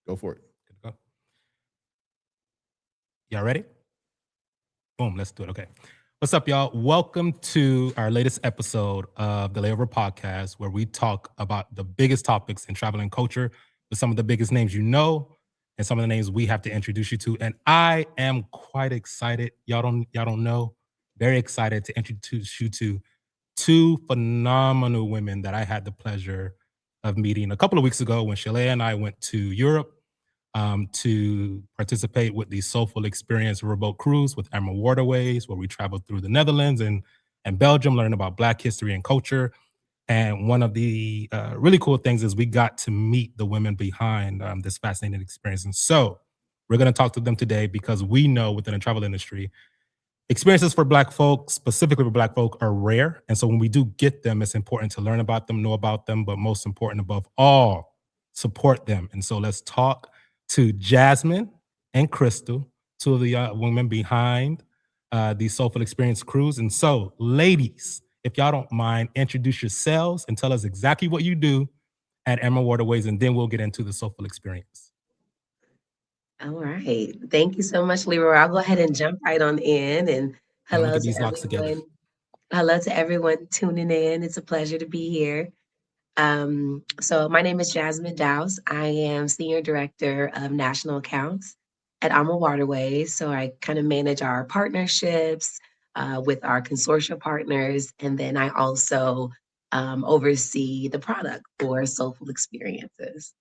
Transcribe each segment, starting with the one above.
Go for it. Good to go. Y'all ready? Boom, let's do it. Okay. What's up, y'all? Welcome to our latest episode of the Layover podcast, where we talk about the biggest topics in travel and culture with some of the biggest names you know and some of the names we have to introduce you to. And I am quite excited. Y'all don't know. Very excited to introduce you to two phenomenal women that I had the pleasure of meeting a couple of weeks ago when Shalea and I went to Europe to participate with the Soulful Experience riverboat cruise with AmaWaterways, where we traveled through the Netherlands and Belgium, learning about Black history and culture. And one of the really cool things is we got to meet the women behind this fascinating experience. And so we're going to talk to them today because we know within the travel industry, experiences for Black folks, specifically for Black folk, are rare. And so when we do get them, it's important to learn about them, know about them, but most important above all, support them. And so let's talk to Jazzmine and Crytsal, two of the women behind the Soulful Experience cruise. And so, ladies, if y'all don't mind, introduce yourselves and tell us exactly what you do at AmaWaterways, and then we'll get into the Soulful Experience. All right. Thank you so much, Leroy. I'll go ahead and jump right on in. And Yeah, let me hello get to these locks together. everyone. Hello to everyone tuning in. It's a pleasure to be here. So my name is Jazzmine Douse. I am Senior Director of National Accounts at AmaWaterways. So I kind of manage our partnerships with our consortia partners. And then I also oversee the product for Soulful Experiences.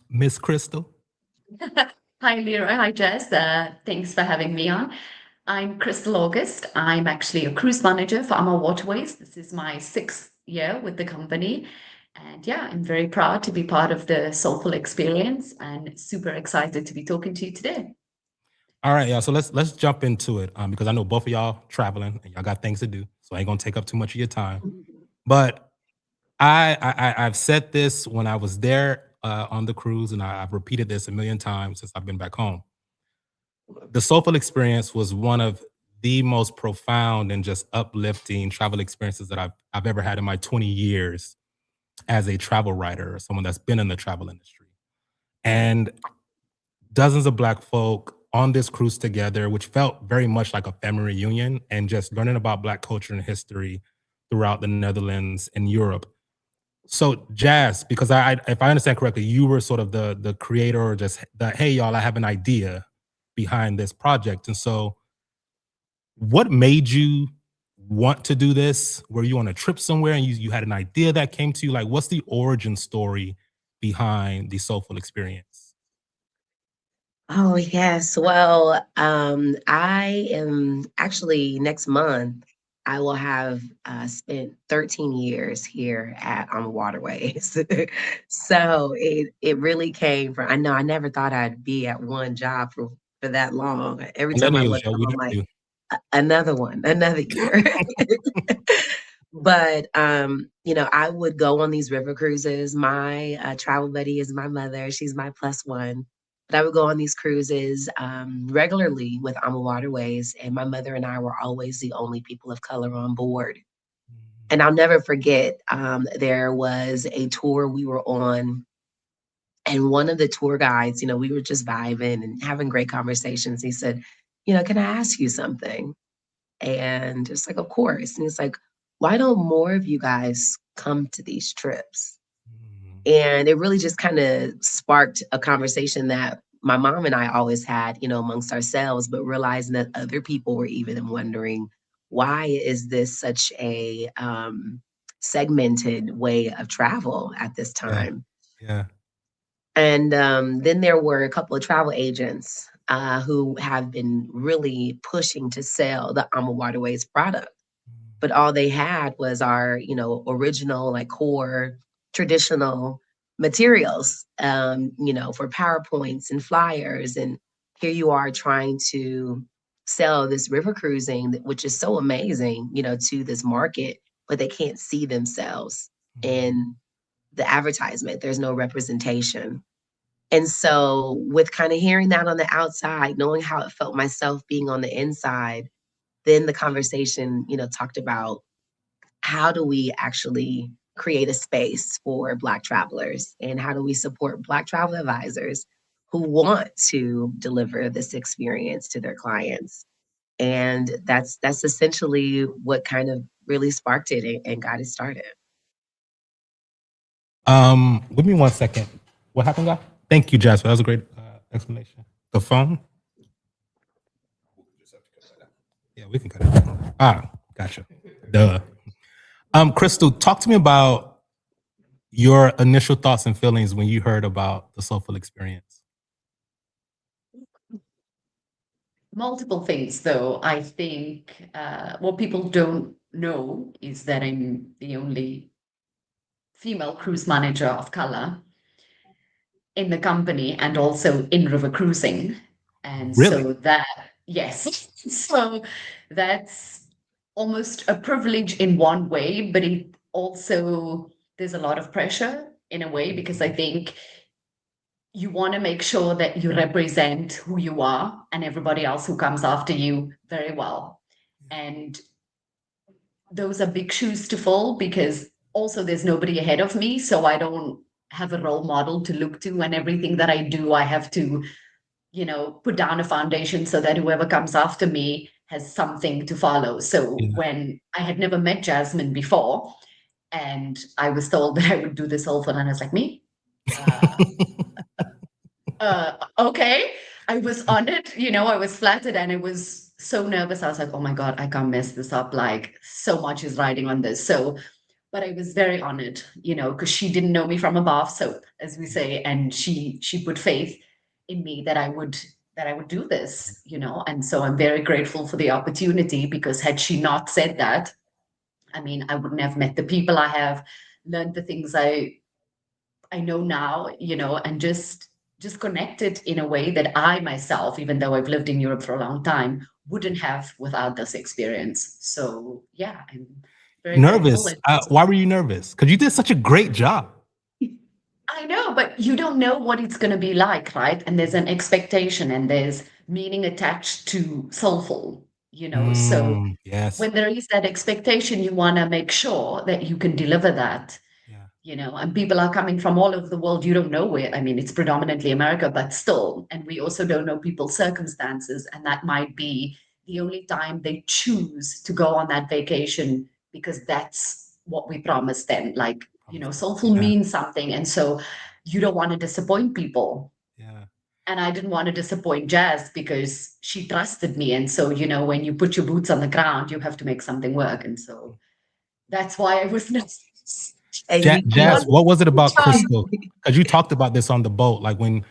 Miss Crytsal. Hi, Leroy. Hi, Jess. Thanks for having me on. I'm Crytsal August. I'm actually a cruise manager for AmaWaterways. This is my 6th year with the company. And yeah, I'm very proud to be part of the Soulful Experience and super excited to be talking to you today. All right, y'all. So let's jump into it because I know both of y'all traveling and y'all got things to do, so I ain't gonna take up too much of your time. But I've said this when I was there on the cruise, and I've repeated this a million times since I've been back home. The Soulful Experience was one of the most profound and just uplifting travel experiences that I've ever had in my 20 years as a travel writer or someone that's been in the travel industry. And dozens of Black folk on this cruise together, which felt very much like a family reunion, and just learning about Black culture and history throughout the Netherlands and Europe. So Jazz, because if I understand correctly, you were sort of the creator or just the, hey y'all, I have an idea behind this project. And so what made you want to do this? Were you on a trip somewhere and you had an idea that came to you? Like, what's the origin story behind the Soulful Experience? Oh, yes. Well, I am actually next month, I will have spent 13 years here at On Waterways. So it really came from, I know I never thought I'd be at one job for that long. Every time I Millennials, look yo, up, we I'm hear like, you. Another one, another year." But I would go on these river cruises. My travel buddy is my mother. She's my plus one. But I would go on these cruises regularly with Alma Waterways, and my mother and I were always the only people of color on board. And I'll never forget, there was a tour we were on, and one of the tour guides, we were just vibing and having great conversations. He said, "Can I ask you something?" And it's like, "Of course." And he's like, "Why don't more of you guys come to these trips?" And it really just kind of sparked a conversation that my mom and I always had, amongst ourselves, but realizing that other people were even wondering, why is this such a segmented way of travel at this Yeah, time? yeah. And then there were a couple of travel agents who have been really pushing to sell the Alma Waterways product. But all they had was our, original, like core traditional materials, for PowerPoints and flyers. And here you are trying to sell this river cruising, which is so amazing, to this market, but they can't see themselves in the advertisement. There's no representation. And so, with kind of hearing that on the outside, knowing how it felt myself being on the inside, then the conversation, talked about how do we actually create a space for Black travelers? And how do we support Black travel advisors who want to deliver this experience to their clients? And that's essentially what kind of really sparked it and got it started. Give me 1 second. What happened, guy? Thank you, Jasper. That was a great explanation. The phone? Yeah, we can cut it down. Ah, gotcha. Duh. Crytsal, talk to me about your initial thoughts and feelings when you heard about the Soulful Experience. Multiple things, though. I think what people don't know is that I'm the only female cruise manager of color in the company and also in river cruising. And Really? so that, yes, so that's almost a privilege in one way, but it also, there's a lot of pressure in a way, because I think you want to make sure that you represent who you are and everybody else who comes after you very well. And those are big shoes to fill, because also there's nobody ahead of me. So I don't have a role model to look to, and everything that I do, I have to, put down a foundation so that whoever comes after me has something to follow. So when I had never met Jazzmine before, and I was told that I would do this whole fun, and I was like, me? Okay. I was honored, I was flattered, and I was so nervous. I was like, oh my God, I can't mess this up. Like, so much is riding on this. So, but I was very honored, because she didn't know me from above. So, as we say, and she put faith in me that I would do this, and so I'm very grateful for the opportunity, because had she not said that, I mean, I wouldn't have met the people I have, learned the things I know now, and just connected in a way that I myself, even though I've lived in Europe for a long time, wouldn't have without this experience. So yeah, I'm very Nervous. grateful. Why were you nervous? Because you did such a great job. I know, but you don't know what it's going to be like, right? And there's an expectation and there's meaning attached to soulful, So Yes. when there is that expectation, you want to make sure that you can deliver that. And people are coming from all over the world. You don't know where. I mean, it's predominantly America, but still. And we also don't know people's circumstances. And that might be the only time they choose to go on that vacation, because that's what we promised them. Like, soulful means something. And so you don't want to disappoint people. Yeah. And I didn't want to disappoint Jazz, because she trusted me. And so, when you put your boots on the ground, you have to make something work. And so that's why I was nervous. Jazz, what was it about Crytsal? Because you talked about this on the boat. Like when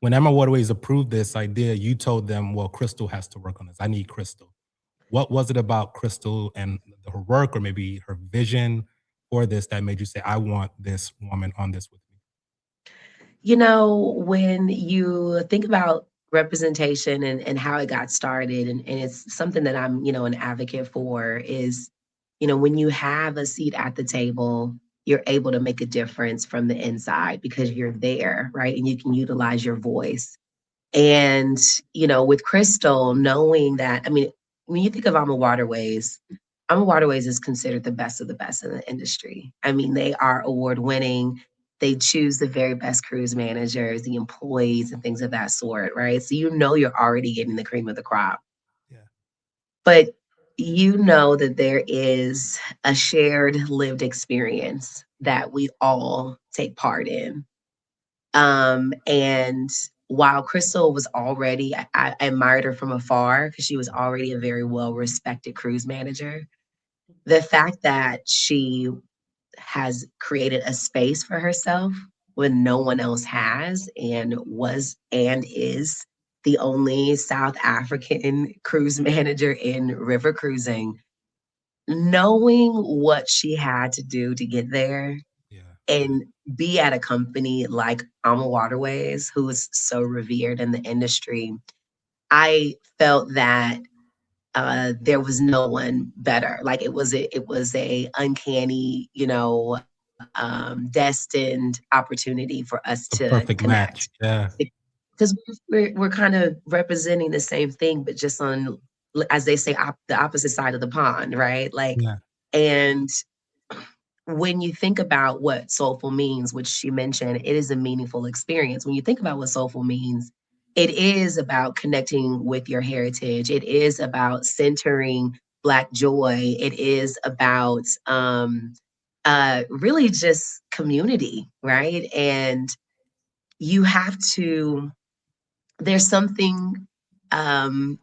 AmaWaterways approved this idea, you told them, well, Crytsal has to work on this. I need Crytsal. What was it about Crytsal and her work, or maybe her vision for this, that made you say, I want this woman on this with me? When you think about representation and how it got started, and it's something that I'm, an advocate for, is, when you have a seat at the table, you're able to make a difference from the inside because you're there, right? And you can utilize your voice. And, with Crytsal, knowing that, I mean, when you think of AmaWaterways, AmaWaterways is considered the best of the best in the industry. I mean, they are award winning. They choose the very best cruise managers, the employees, and things of that sort, right? So you're already getting the cream of the crop. Yeah. But you know that there is a shared lived experience that we all take part in. And while Crytsal was already, I admired her from afar because she was already a very well-respected cruise manager. The fact that she has created a space for herself when no one else has, and was and is the only South African cruise manager in river cruising, knowing what she had to do to get there and be at a company like AmaWaterways, who is so revered in the industry, I felt that there was no one better. Like it was a uncanny, destined opportunity for us to perfect connect. Match. Yeah. Because we're kind of representing the same thing, but just on, as they say, the opposite side of the pond, right? Like, and when you think about what soulful means, which she mentioned, it is a meaningful experience. When you think about what soulful means, it is about connecting with your heritage. It is about centering Black joy. It is about really just community, right? And you have to, there's something um,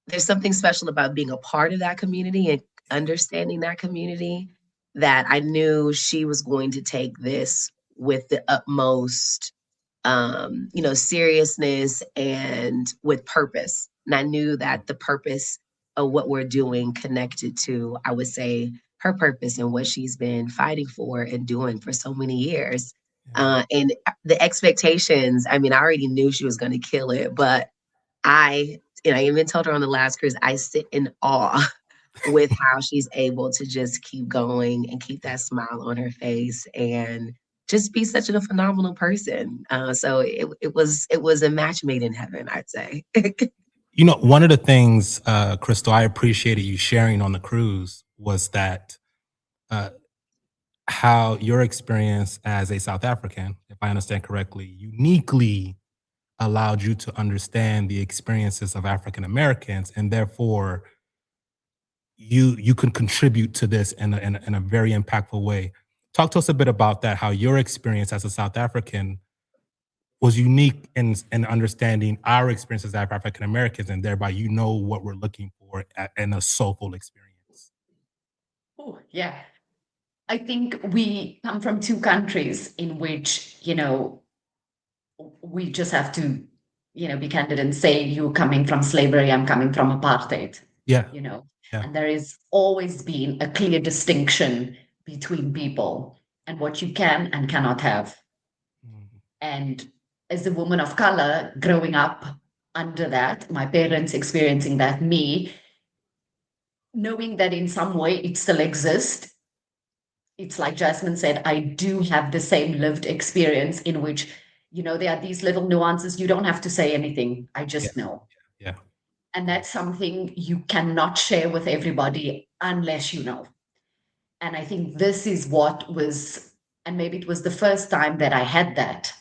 there's something special about being a part of that community and understanding that community, that I knew she was going to take this with the utmost seriousness and with purpose. And I knew that the purpose of what we're doing connected to, I would say, her purpose and what she's been fighting for and doing for so many years. And the expectations, I mean, I already knew she was going to kill it, but I even told her on the last cruise, I sit in awe with how she's able to just keep going and keep that smile on her face and just be such a phenomenal person. So it was a match made in heaven, I'd say. You know, one of the things, Crytsal, I appreciated you sharing on the cruise was that uh, how your experience as a South African, if I understand correctly, uniquely allowed you to understand the experiences of African Americans, and therefore you can contribute to this in a very impactful way. Talk to us a bit about that, how your experience as a South African was unique in understanding our experiences as African Americans, and thereby you know what we're looking for in a soulful experience. Oh, yeah. I think we come from two countries in which, we just have to, be candid and say, you coming from slavery, I'm coming from apartheid, Yeah, you know, yeah. and there has always been a clear distinction between people and what you can and cannot have. Mhm. And as a woman of color growing up under that, my parents experiencing that, me knowing that in some way it still exists, it's like Jazzmine said, I do have the same lived experience in which, there are these little nuances. You don't have to say anything. I Yeah, just know. yeah, And that's something you cannot share with everybody unless you know. And I think this is what was, and maybe it was the first time that I had that,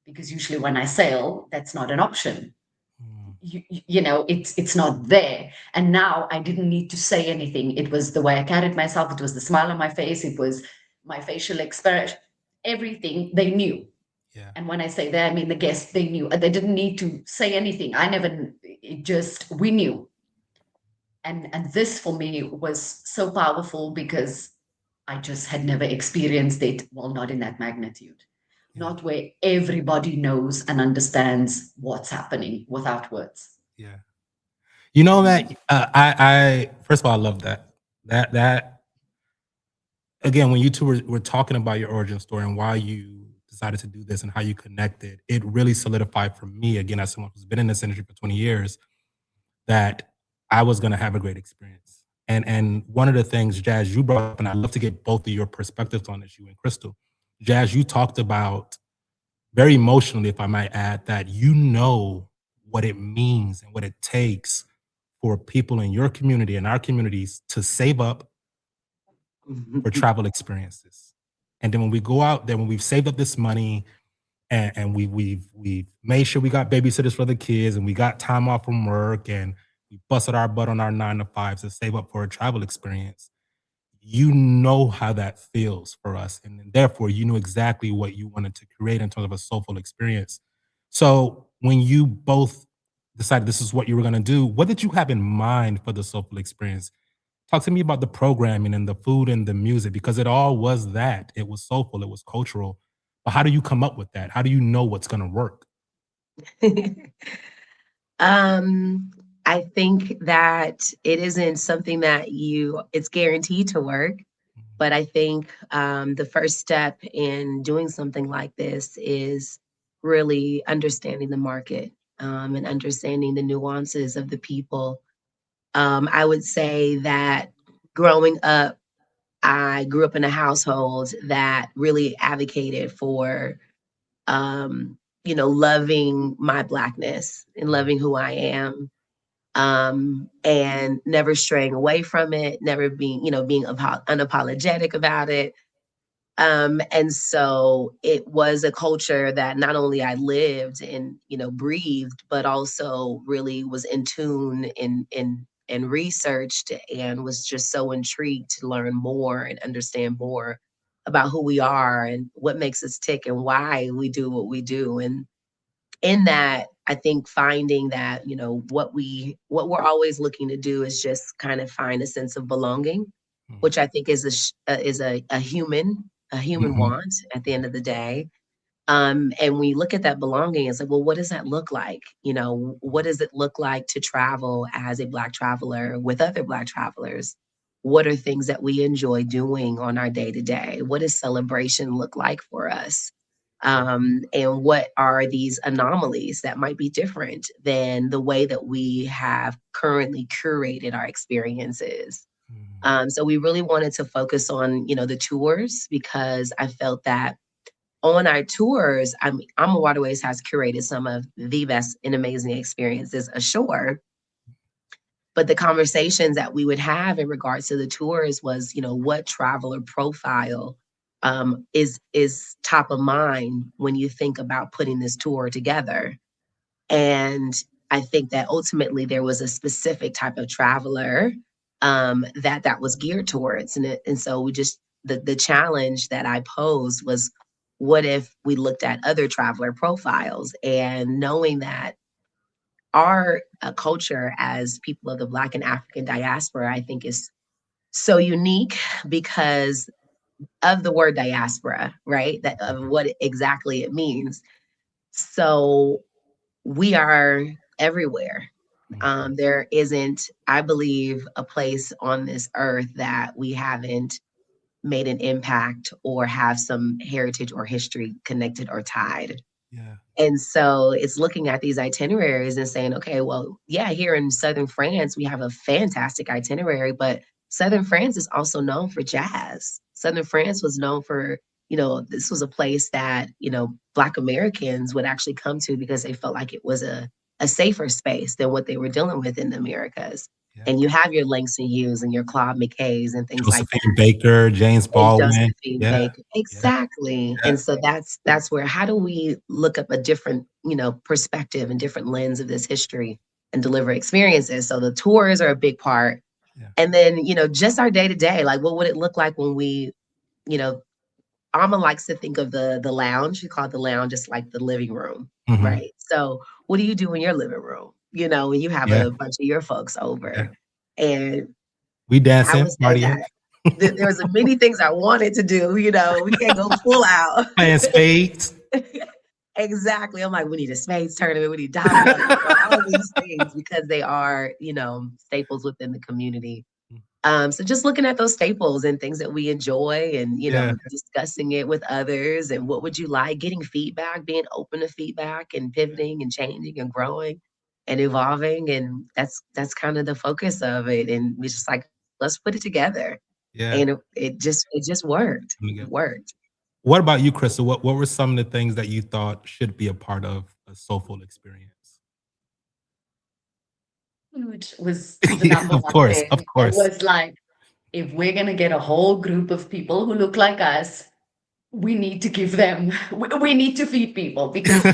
because usually when I sail, that's not an option. mm, It's not there. And now I didn't need to say anything. It was the way I carried myself, it was the smile on my face, it was my facial expression, everything they knew. yeah, And when I say that, I mean the guests, they knew. They didn't need to say anything. I never, it just, we knew. And this for me was so powerful because I just had never experienced it, well, not in that magnitude, yeah, not where everybody knows and understands what's happening without words. yeah. You know that I first of all, I love that. That again, when you two were talking about your origin story and why you decided to do this and how you connected, it really solidified for me, again, as someone who's been in this industry for 20 years, that I was gonna have a great experience. And one of the things, Jazz, you brought up, and I'd love to get both of your perspectives on this, you and Crytsal. Jazz, you talked about very emotionally, if I might add, that you know what it means and what it takes for people in your community and our communities to save up for travel experiences. And then when we go out there, when we've saved up this money and we've made sure we got babysitters for the kids and we got time off from work and we busted our butt on our 9 to 5s to save up for a travel experience, you know how that feels for us. And then therefore you knew exactly what you wanted to create in terms of a soulful experience. So when you both decided this is what you were going to do, what did you have in mind for the soulful experience? Talk to me about the programming and the food and the music, because it all was that. It was soulful, it was cultural. But how do you come up with that? How do you know what's going to work? um, I think that it isn't something that it's guaranteed to work. But I think the first step in doing something like this is really understanding the market, and understanding the nuances of the people. I would say that growing up, I grew up in a household that really advocated for, loving my Blackness and loving who I am. and never straying away from it, never being, being unapologetic about it. And so it was a culture that not only I lived and, breathed, but also really was in tune and researched and was just so intrigued to learn more and understand more about who we are and what makes us tick and why we do what we do. And in that, I think finding that, what we're always looking to do is just kind of find a sense of belonging, which I think is a human Mhm. want at the end of the day. And when you look at that belonging, it's like, well, what does that look like? What does it look like to travel as a Black traveler with other Black travelers? What are things that we enjoy doing on our day to day? What does celebration look like for us? And what are these anomalies that might be different than the way that we have currently curated our experiences? So we really wanted to focus on, the tours, because I felt that on our tours, AmaWaterways has curated some of the best and amazing experiences ashore. But the conversations that we would have in regards to the tours was, what traveler profile is top of mind when you think about putting this tour together. And I think that ultimately there was a specific type of traveler that was geared towards. And so the challenge that I posed was, what if we looked at other traveler profiles, and knowing that our culture as people of the Black and African diaspora, I think, is so unique because of the word diaspora, right? That of what exactly it means. So we are everywhere. There isn't, I believe, a place on this earth that we haven't made an impact or have some heritage or history connected or tied. Yeah. And so it's looking at these itineraries and saying, okay, well, yeah, here in Southern France, we have a fantastic itinerary, but Southern France is also known for jazz. Southern France was known for, this was a place that, Black Americans would actually come to because they felt like it was a safer space than what they were dealing with in the Americas. Yeah. And you have your Langston Hughes and your Claude McKays and things like that. Josephine Baker, James And Baldwin. Josephine Yeah. Baker. Exactly. Yeah. And so that's where, how do we look up a different, perspective and different lens of this history and deliver experiences? So the tours are a big part. Yeah. And then, just our day to day, like what would it look like when we, Alma likes to think of the lounge. We call it the lounge, just like the living room, right? So what do you do in your living room? When you have Yeah. a bunch of your folks over. Yeah. And We I dancing, would say partying, that there was many things I wanted to do, we can't go full out. playing spades. Exactly. I'm like, we need a spades tournament, we need dominoes, all these things, because they are, staples within the community. So just looking at those staples and things that we enjoy and, Yeah. discussing it with others, and what would you like, getting feedback, being open to feedback and pivoting and changing and growing and evolving. And that's kind of the focus of it. And we just like, let's put it together. Yeah. And it just worked. It worked. What about you, Crytsal? What were some of the things that you thought should be a part of a soulful experience? Food was the number Of one course, thing. of course. It was like, if we're going to get a whole group of people who look like us, we need to give them, we need to feed people, because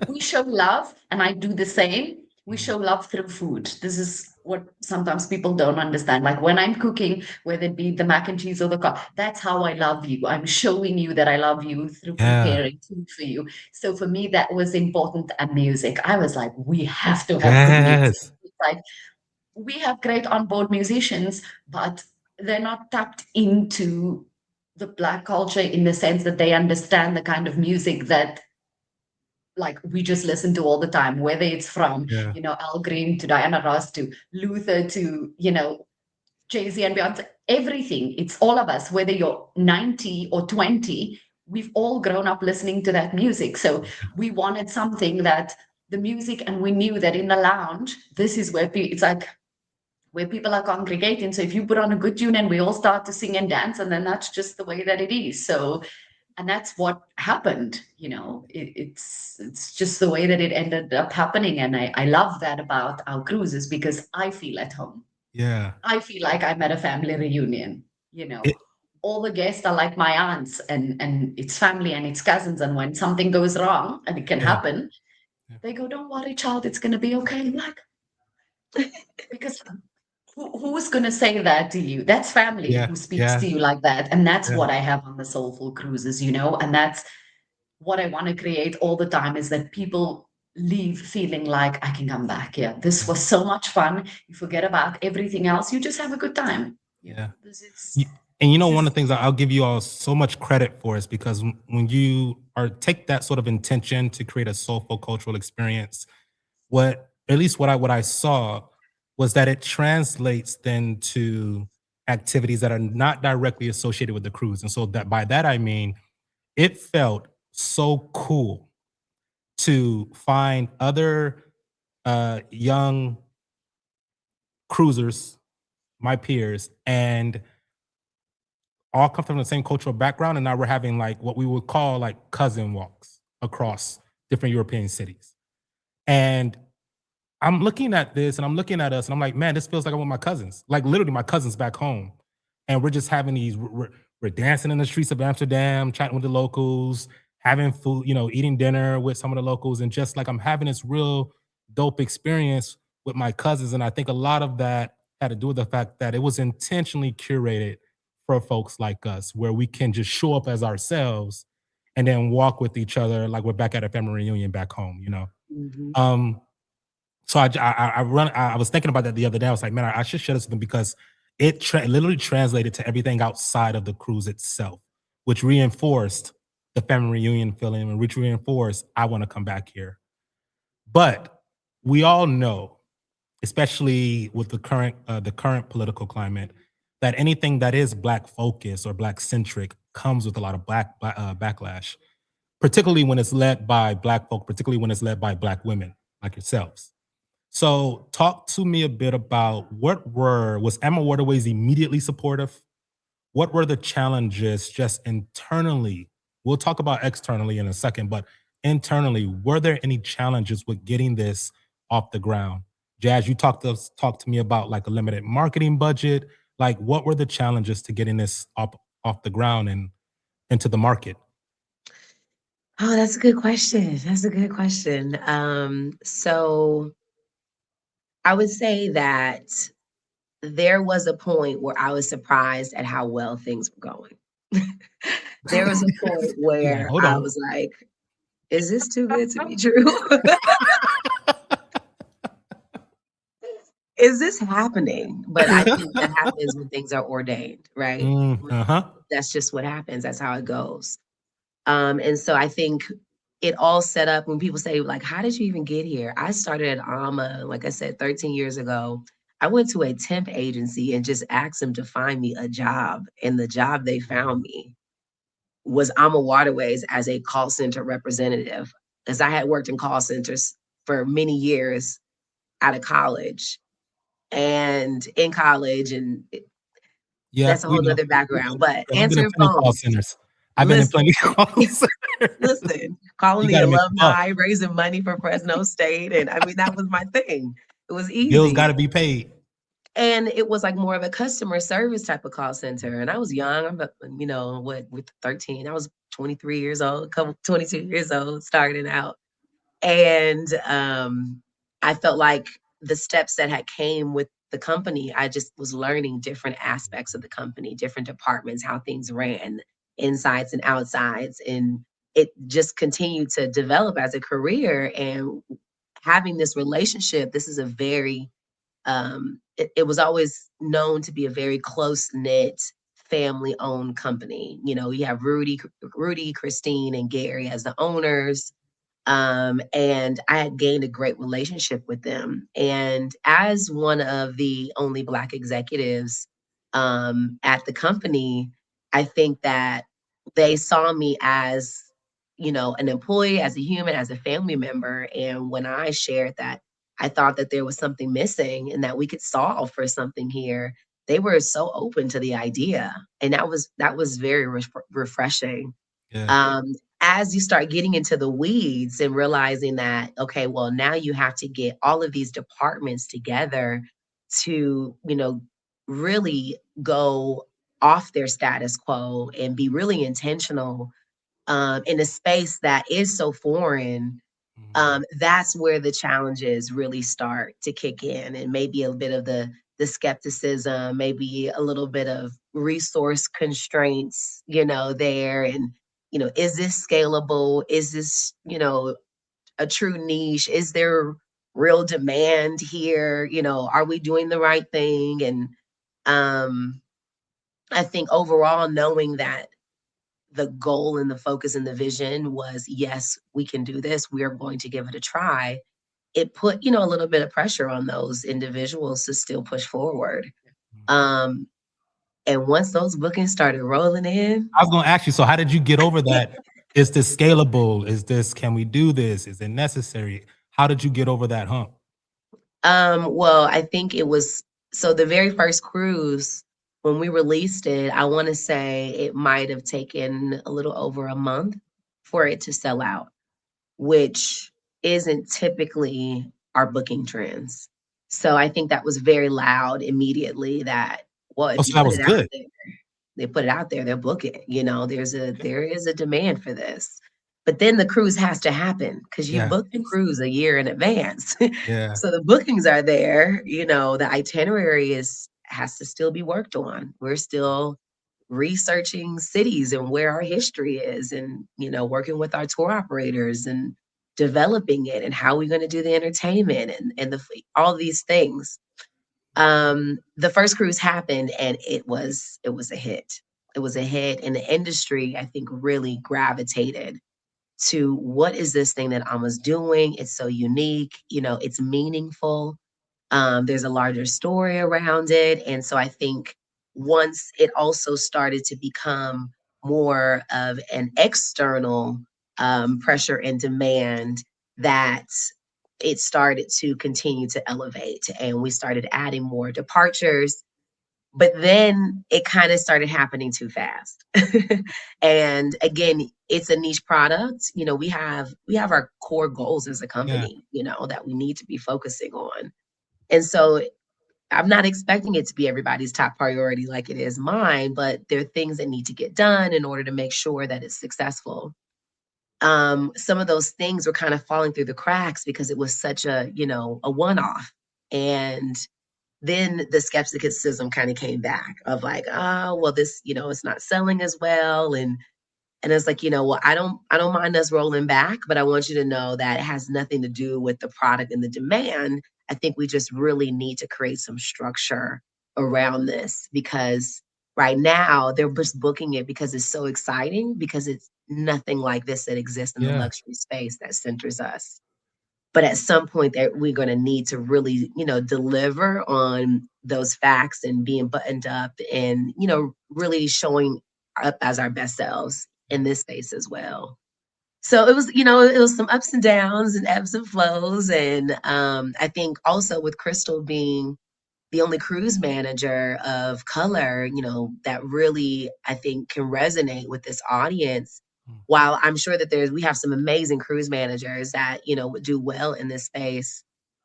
we show love, and I do the same. We show love through food. This is what sometimes people don't understand. Like when I'm cooking, whether it be the mac and cheese or that's how I love you. I'm showing you that I love you through preparing food for you. So for me, that was important. And music, I was like, we have to have good music. Yes. Like, we have great onboard musicians, but they're not tapped into the Black culture in the sense that they understand the kind of music that, like, we just listen to all the time, whether it's from, Yeah. Al Green to Diana Ross to Luther to, Jay-Z and Beyonce, everything. It's all of us, whether you're 90 or 20, we've all grown up listening to that music. So we wanted something that the music, and we knew that in the lounge, this is where it's like where people are congregating. So if you put on a good tune and we all start to sing and dance, and then that's just the way that it is. So And that's what happened. It's just the way that it ended up happening. And I love that about our cruises, because I feel at home. Yeah. I feel like I'm at a family reunion. It, All the guests are like my aunts, and it's family and it's cousins. And when something goes wrong, and it can yeah. happen, Yeah. they go, "Don't worry, child, it's going to be okay." I'm like, because who's going to say that to you? That's family Yeah. who speaks Yeah. to you like that. And that's Yeah. what I have on the Soulful Cruises, and that's what I want to create all the time, is that people leave feeling like, I can come back. Yeah, this was so much fun. You forget about everything else. You just have a good time. Yeah. This is And this one of is the things I'll give you all so much credit for is because when you take that sort of intention to create a soulful cultural experience, at least what I saw was that it translates then to activities that are not directly associated with the cruise. And so that by that I mean it felt so cool to find other young cruisers, my peers, and all come from the same cultural background, and now we're having like what we would call like cousin walks across different European cities. And I'm looking at this and I'm looking at us and I'm like, man, this feels like I'm with my cousins, like literally my cousins back home. And we're just having these, we're dancing in the streets of Amsterdam, chatting with the locals, having food, eating dinner with some of the locals. And just like I'm having this real dope experience with my cousins. And I think a lot of that had to do with the fact that it was intentionally curated for folks like us, where we can just show up as ourselves and then walk with each other like we're back at a family reunion back home. Mhm. So I was thinking about that the other day. I was like, man, I should share this with them because it literally translated to everything outside of the cruise itself, which reinforced the family reunion feeling and which reinforced I want to come back here. But we all know, especially with the current political climate, that anything that is Black focused or Black centric comes with a lot of backlash, particularly when it's led by Black folk, particularly when it's led by Black women like yourselves. So talk to me a bit about was AmaWaterways immediately supportive? What were the challenges just internally? We'll talk about externally in a second, but internally, were there any challenges with getting this off the ground? Jazz, you talk to me about like a limited marketing budget. Like, what were the challenges to getting this up off the ground and into the market? Oh, that's a good question. That's a good question. So I would say that there was a point where I was surprised at how well things were going. There was a point You're like, where hold I on. was like, is this too good to be true? Is this happening? But I think that happens when things are ordained, right? Uh-huh. That's just what happens. That's how it goes. And so I think it all set up when people say, like, how did you even get here? I started at AMA, like I said, 13 years ago. I went to a temp agency and just asked them to find me a job. And the job they found me was AmaWaterways as a call center representative, because I had worked in call centers for many years out of college and in college. And Yeah, that's a we whole know. nother background. But I've been in answering plenty of call phones, centers. I've been in listen. plenty of call centers. Listen, calling You the gotta make a buck. alumni, raising money for Fresno State. And I mean, that was my thing. It was Bills easy. gotta be paid. And it was like more of a customer service type of call center. And I was young. I'm, with 13, I was 23 years old, 22 years old, starting out. And I felt like the steps that had came with the company, I just was learning different aspects of the company, different departments, how things ran, insides and outsides. And it just continued to develop as a career. And having this relationship, this is a very, it was always known to be a very close knit, family owned company. You have Rudy, Christine, and Gary as the owners. And I had gained a great relationship with them. And as one of the only Black executives at the company, I think that they saw me as, an employee, as a human, as a family member. And when I shared that I thought that there was something missing and that we could solve for something here, they were so open to the idea. And that was very refreshing. Yeah. As you start getting into the weeds and realizing that, okay, well, now you have to get all of these departments together to, really go off their status quo and be really intentional in a space that is so foreign. That's where the challenges really start to kick in, and maybe a bit of the skepticism, maybe a little bit of resource constraints, there. And, is this scalable? Is this, a true niche? Is there real demand here? Are we doing the right thing? And I think overall, knowing that the goal and the focus and the vision was, yes, we can do this. We are going to give it a try. It put, a little bit of pressure on those individuals to still push forward. Um, and once those bookings started rolling in, I was going to ask you, so how did you get over that? Is this scalable? Can we do this? Is it necessary? How did you get over that hump? Well, I think it was, so the very first cruise, when we released it, I want to say it might have taken a little over a month for it to sell out, which isn't typically our booking trends. So I think that was very loud immediately that, well, Oh, if you so that put was it out good. there, they put it out there, they'll book it. There is a demand for this. But then the cruise has to happen because you Yeah. book the cruise a year in advance. Yeah. So the bookings are there, the itinerary has to still be worked on. We're still researching cities and where our history is, and working with our tour operators and developing it, and how we're going to do the entertainment and all these things. The first cruise happened, and it was a hit. It was a hit, and the industry, I think, really gravitated to, what is this thing that Alma's doing? It's so unique, it's meaningful. There's a larger story around it. And so I think once it also started to become more of an external pressure and demand, that it started to continue to elevate, and we started adding more departures. But then it kind of started happening too fast. And again, it's a niche product. We have our core goals as a company, that we need to be focusing on. And so I'm not expecting it to be everybody's top priority like it is mine, but there are things that need to get done in order to make sure that it's successful. Some of those things were kind of falling through the cracks because it was such a one-off. And then the skepticism kind of came back of like, oh, well, this, it's not selling as well. And it's like, well, I don't mind us rolling back, but I want you to know that it has nothing to do with the product and the demand. I think we just really need to create some structure around this, because right now they're just booking it because it's so exciting, because it's nothing like this that exists in the Yeah. luxury space that centers us. But at some point that we're going to need to really, deliver on those facts and being buttoned up and, really showing up as our best selves in this space as well. So it was some ups and downs and ebbs and flows. And I think also with Crytsal being the only cruise manager of color, that really, I think, can resonate with this audience. While I'm sure that we have some amazing cruise managers that, would do well in this space,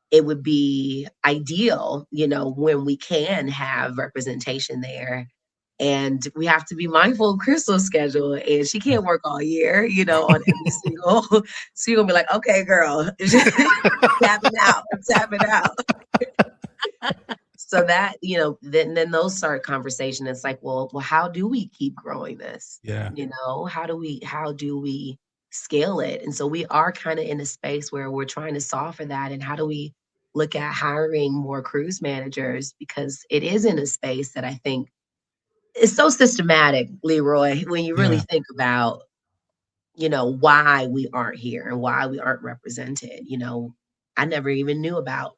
it would be ideal, when we can have representation there. And we have to be mindful of Crystal's schedule, and she can't work all year, on every single. So you're gonna be like, okay, girl, tapping out, tapping out. So that, then those start conversation. It's like, well, how do we keep growing this? Yeah. How do we scale it? And so we are kind of in a space where we're trying to solve for that. And how do we look at hiring more cruise managers? Because it is in a space that I think is so systematic, Leroy, when you really Yeah. think about, why we aren't here and why we aren't represented. I never even knew about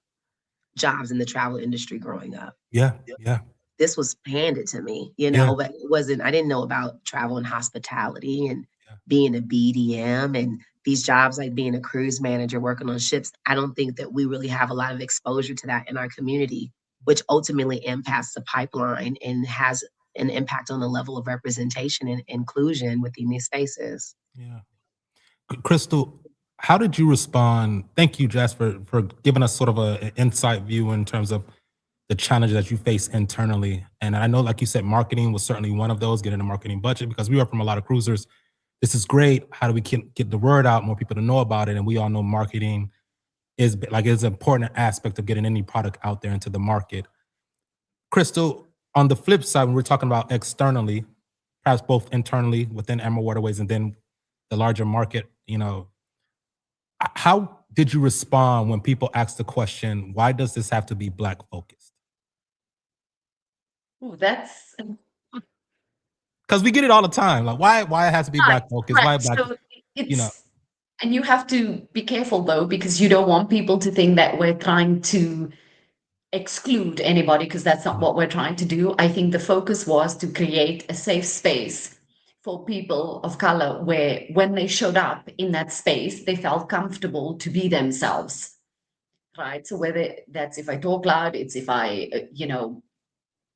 jobs in the travel industry growing up. Yeah. Yeah. This was handed to me, Yeah. but I didn't know about travel and hospitality and Yeah. being a BDM and these jobs like being a cruise manager, working on ships. I don't think that we really have a lot of exposure to that in our community, which ultimately impacts the pipeline and has an impact on the level of representation and inclusion within these spaces. Yeah. Crytsal, how did you respond? Thank you, Jess, for giving us sort of an insight view in terms of the challenges that you face internally. And I know, like you said, marketing was certainly one of those, getting a marketing budget, because we are from a lot of cruisers. This is great. How do we get the word out, more people to know about it? And we all know marketing is an important aspect of getting any product out there into the market. Crytsal, on the flip side, when we're talking about externally, perhaps both internally within AmaWaterways and then the larger market, how did you respond when people asked the question, why does this have to be Black focused? Oh, that's Because we get it all the time. Like, why it has to be Black focused? right. Why Black? So and you have to be careful though, because you don't want people to think that we're trying to exclude anybody, because that's not what we're trying to do. I think the focus was to create a safe space for people of color where when they showed up in that space, they felt comfortable to be themselves, right? So whether that's if I talk loud, it's if I,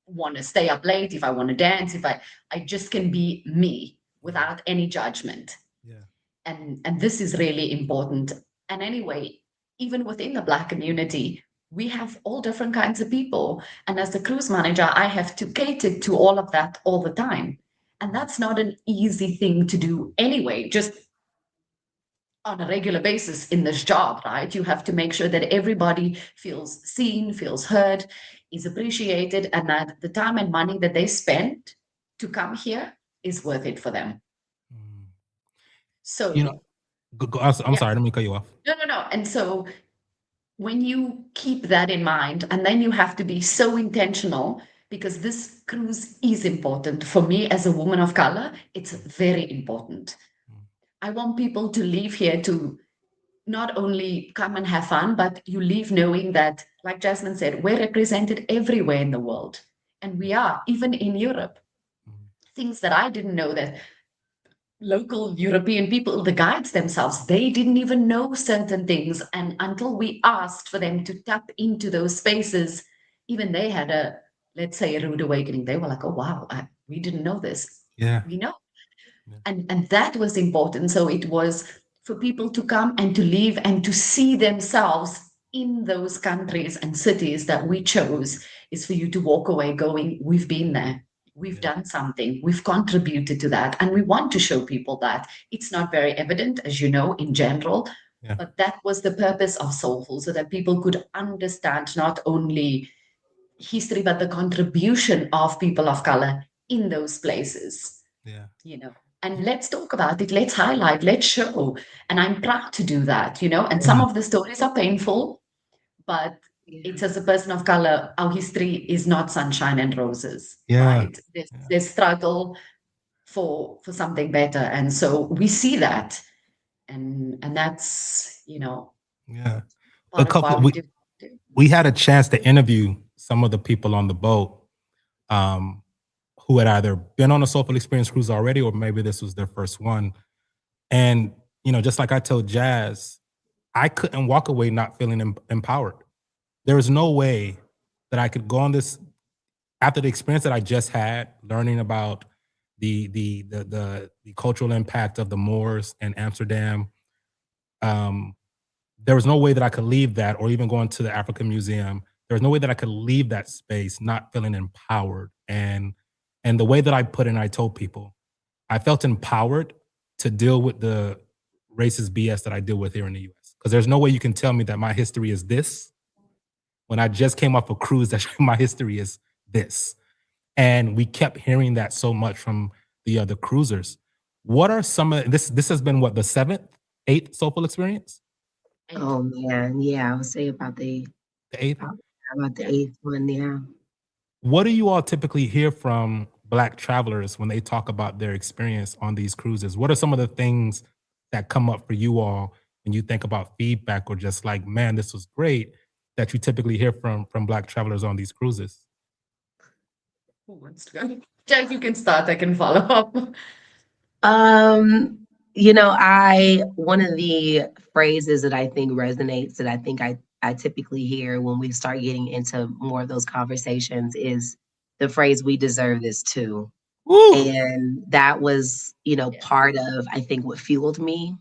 want to stay up late, if I want to dance, if I just can be me without any judgment. Yeah. And this is really important. And anyway, even within the Black community, we have all different kinds of people. And as the cruise manager, I have to cater to all of that all the time. And that's not an easy thing to do anyway, just on a regular basis in this job, right? You have to make sure that everybody feels seen, feels heard, is appreciated, and that the time and money that they spend to come here is worth it for them. So, I'm sorry, I didn't mean to cut you off. No. And so when you keep that in mind, and then you have to be so intentional, because this cruise is important for me as a woman of color. It's very important. I want people to leave here to not only come and have fun, but you leave knowing that, like Jazzmine said, we're represented everywhere in the world. And we are, even in Europe. Things that I didn't know, that local European people, the guides themselves, they didn't even know certain things. And until we asked for them to tap into those spaces, even they had let's say, a rude awakening. They were like, oh, wow, we didn't know this. Yeah. We know. Yeah. And that was important. So it was for people to come and to leave and to see themselves in those countries and cities that we chose, is for you to walk away going, we've been there. We've done something, we've contributed to that. And we want to show people that. It's not very evident, as you know, in general, but that was the purpose of Soulful, so that people could understand not only history, but the contribution of people of color in those places. And let's talk about it, let's highlight, let's show. And I'm proud to do that, and some of the stories are painful, but it's, as a person of color, our history is not sunshine and roses, right? There's struggle for something better. And so we see that. And that's, we had a chance to interview some of the people on the boat who had either been on a Soulful Experience cruise already, or maybe this was their first one. And, just like I told Jazz, I couldn't walk away not feeling empowered. There was no way that I could go on this, after the experience that I just had, learning about the cultural impact of the Moors in Amsterdam. There was no way that I could leave that, or even going to the African Museum. There was no way that I could leave that space not feeling empowered. And the way that I put it, and I told people, I felt empowered to deal with the racist BS that I deal with here in the US. Because there's no way you can tell me that my history is this when I just came off a cruise that my history is this. And we kept hearing that so much from the other cruisers. What are some of this? This has been what, the 7th, 8th Soulful Experience? Oh man, yeah, I would say about the 8th. About the 8th one, yeah. What do you all typically hear from Black travelers when they talk about their experience on these cruises? What are some of the things that come up for you all when you think about feedback, or just like, man, this was great, that you typically hear from Black travelers on these cruises? Who wants to go? Jazz, you can start. I can follow up. One of the phrases that I think resonates, that I think I typically hear when we start getting into more of those conversations, is the phrase "we deserve this too." Woo! And that was, part of, I think, what fueled me,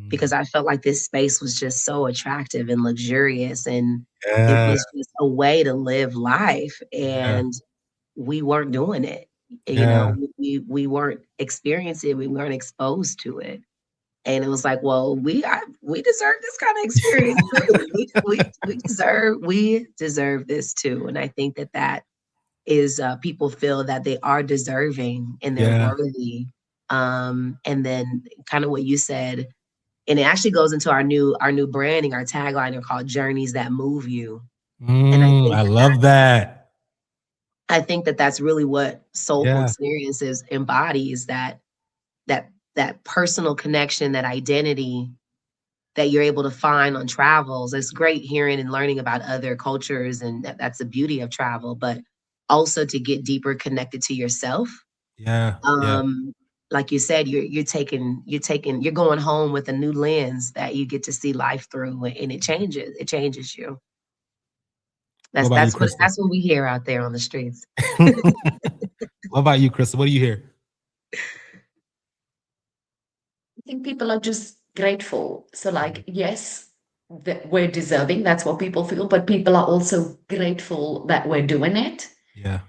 because I felt like this space was just so attractive and luxurious, and it Yeah. was just a way to live life, Yeah. and we weren't doing it. Yeah. We weren't experiencing it, we weren't exposed to it. And it was like, well, we deserve this kind of experience too. We deserve this too. And I think that is, people feel that they are deserving and they're Yeah. worthy. And then kind of what you said, and it actually goes into our new branding, our tagline are called "Journeys That Move You." And I love that. I think that that's really what Soulful Yeah. Experiences embodies, that personal connection, that identity that you're able to find on travels. It's great hearing and learning about other cultures, and that's the beauty of travel, but also to get deeper connected to yourself. Yeah. Yeah. Like you said, you're going home with a new lens that you get to see life through, and it changes you. What about you, That's Crytsal? what we hear out there on the streets. What about you, Crytsal? What do you hear? I think people are just grateful. So, like, yes, that we're deserving, that's what people feel, but people are also grateful that we're doing it. Yeah.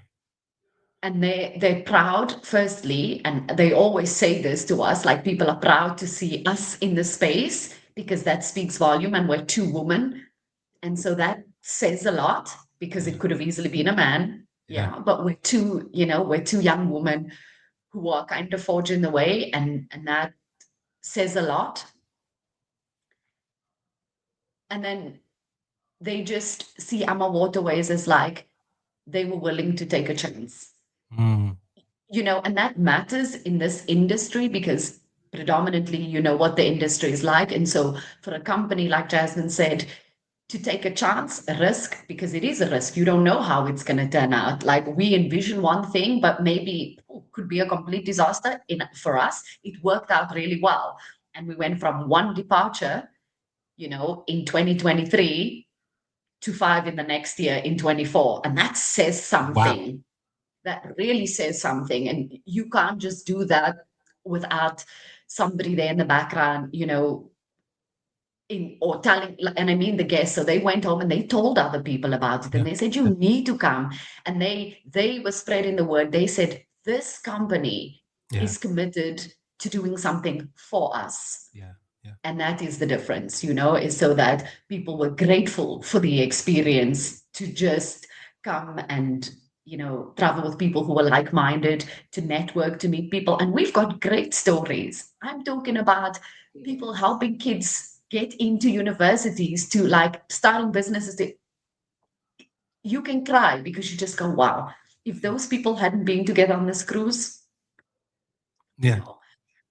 And they're proud, firstly, and they always say this to us, like people are proud to see us in the space because that speaks volume, and we're two women. And so that says a lot, because it could have easily been a man. Yeah. Yeah. But we're two young women who are kind of forging the way, and that says a lot. And then they just see AmaWaterways as like they were willing to take a chance. Mm. And that matters in this industry, because predominantly, what the industry is like. And so for a company, like Jazzmine said, to take a chance, a risk, because it is a risk. You don't know how it's going to turn out. Like, we envision one thing, but maybe could be a complete disaster. For us, it worked out really well. And we went from one departure, in 2023 to 5 in the next year in 24. And that says something. Wow. That really says something. And you can't just do that without somebody there in the background, or telling, and I mean the guests. So they went home and they told other people about it, and they said, you need to come. And they were spreading the word. They said, this company is committed to doing something for us. Yeah. Yeah. And that is the difference, is so that people were grateful for the experience, to just come and, travel with people who are like-minded, to network, to meet people. And we've got great stories. I'm talking about people helping kids get into universities, to like starting businesses. You can cry because you just go, wow, if those people hadn't been together on this cruise, Yeah.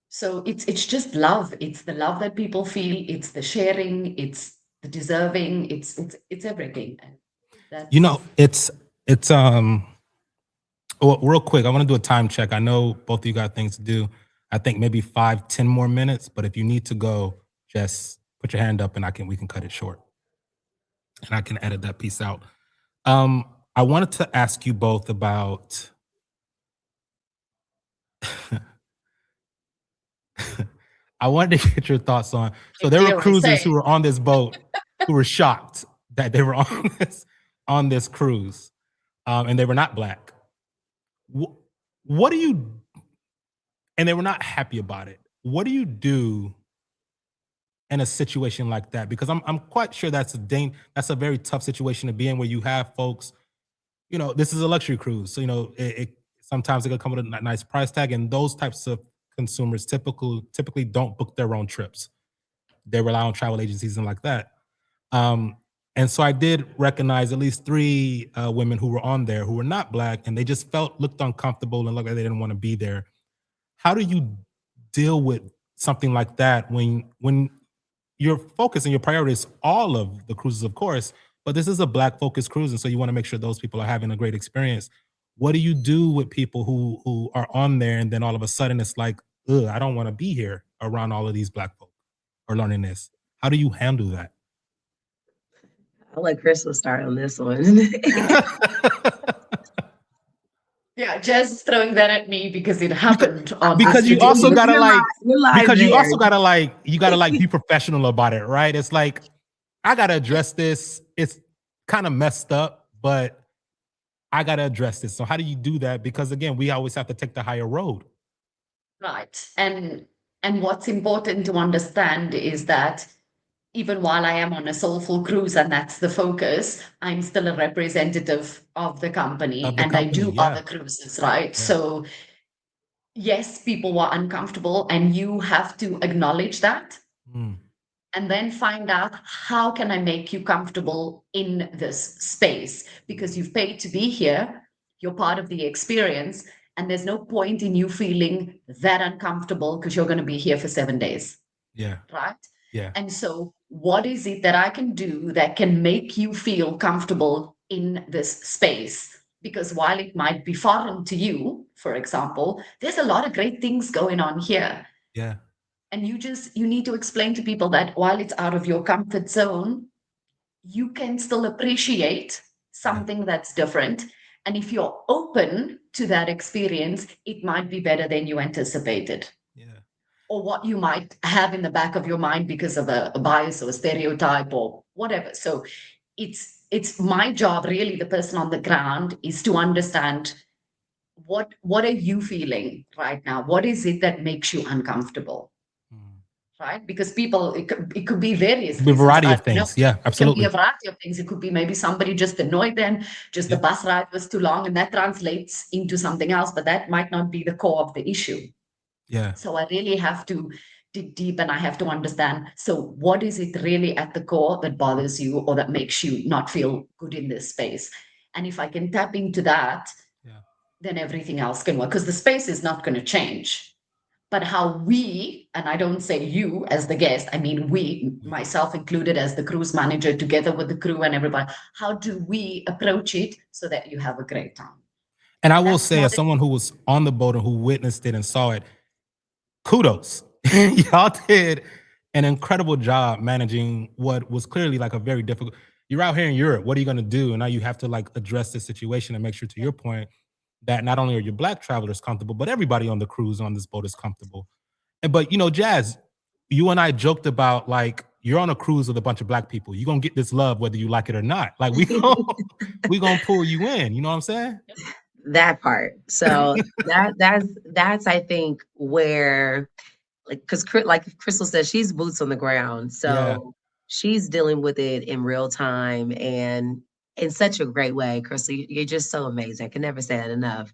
So it's just love. It's the love that people feel. It's the sharing. It's the deserving. It's everything. And that's It's well, real quick, I want to do a time check. I know both of you got things to do. I think maybe 5-10 more minutes, but if you need to go, just put your hand up and we can cut it short. And I can edit that piece out. I wanted to ask you both about I wanted to get your thoughts on. So there were cruisers who were on this boat who were shocked that they were on this cruise, and they were not Black. What do you? And they were not happy about it. What do you do in a situation like that? Because I'm quite sure that's a very tough situation to be in, where you have folks. This is a luxury cruise, so it sometimes it could come with a nice price tag, and those types of consumers typically don't book their own trips. They rely on travel agencies and like that. And so I did recognize at least 3 women who were on there who were not Black, and they just looked uncomfortable and looked like they didn't want to be there. How do you deal with something like that when your focus and your priority is all of the cruises, of course, but this is a Black focused cruise, and so you want to make sure those people are having a great experience. What do you do with people who are on there, and then all of a sudden it's like, ugh, I don't want to be here around all of these Black folk or learning this? How do you handle that? I'll let Crytsal start on this one. Yeah, Jazz throwing that at me because it happened on because this you also particular. gotta like You're live because you there. also gotta like you gotta like be professional about it, right? It's like I gotta address this. It's kind of messed up, but I gotta address this. So how do you do that? Because again, we always have to take the higher road. Right. And what's important to understand is that even while I am on a soulful cruise and that's the focus, I'm still a representative of the company Of the and I company, do yeah. other cruises, right? Yeah. So yes, people were uncomfortable and you have to acknowledge that Mm, and then find out how can I make you comfortable in this space because you've paid to be here, you're part of the experience, and there's no point in you feeling that uncomfortable because you're going to be here for 7 days, yeah. right? Yeah. And so, what is it that I can do that can make you feel comfortable in this space? Because while it might be foreign to you, for example, there's a lot of great things going on here. Yeah. And you need to explain to people that while it's out of your comfort zone, you can still appreciate Yeah. something that's different. And if you're open to that experience, it might be better than you anticipated Yeah. or what you might have in the back of your mind because of a bias or a stereotype or whatever. So it's my job, really, the person on the ground, is to understand what are you feeling right now? What is it that makes you uncomfortable? Mm. Right? Because people, it could be various Could be a reasons. variety I of don't know. things. Yeah, It can be absolutely. a variety of things. It could be maybe somebody just annoyed them, just the Yeah. bus ride was too long, and that translates into something else, but that might not be the core of the issue. Yeah. So I really have to dig deep and I have to understand. So, what is it really at the core that bothers you or that makes you not feel good in this space? And if I can tap into that, Yeah. then everything else can work because the space is not going to change. But how we, and I don't say you as the guest, I mean we, myself included as the cruise manager, together with the crew and everybody, how do we approach it so that you have a great time? And I And will that's say, not as someone who was on the boat and who witnessed it and saw it, kudos. Y'all did an incredible job managing what was clearly like a very difficult. You're out here in Europe. What are you going to do? And now you have to like address the situation and make sure, to your point, that not only are your black travelers comfortable, but everybody on the cruise on this boat is comfortable. And but Jazz, you and I joked about like you're on a cruise with a bunch of black people. You're gonna get this love whether you like it or not. Like we gonna pull you in. You know what I'm saying? That part. So that's I think where, like, because like Crytsal said, she's boots on the ground, Yeah. so she's dealing with it in real time and in such a great way. Crytsal, you're just so amazing. I can never say that enough.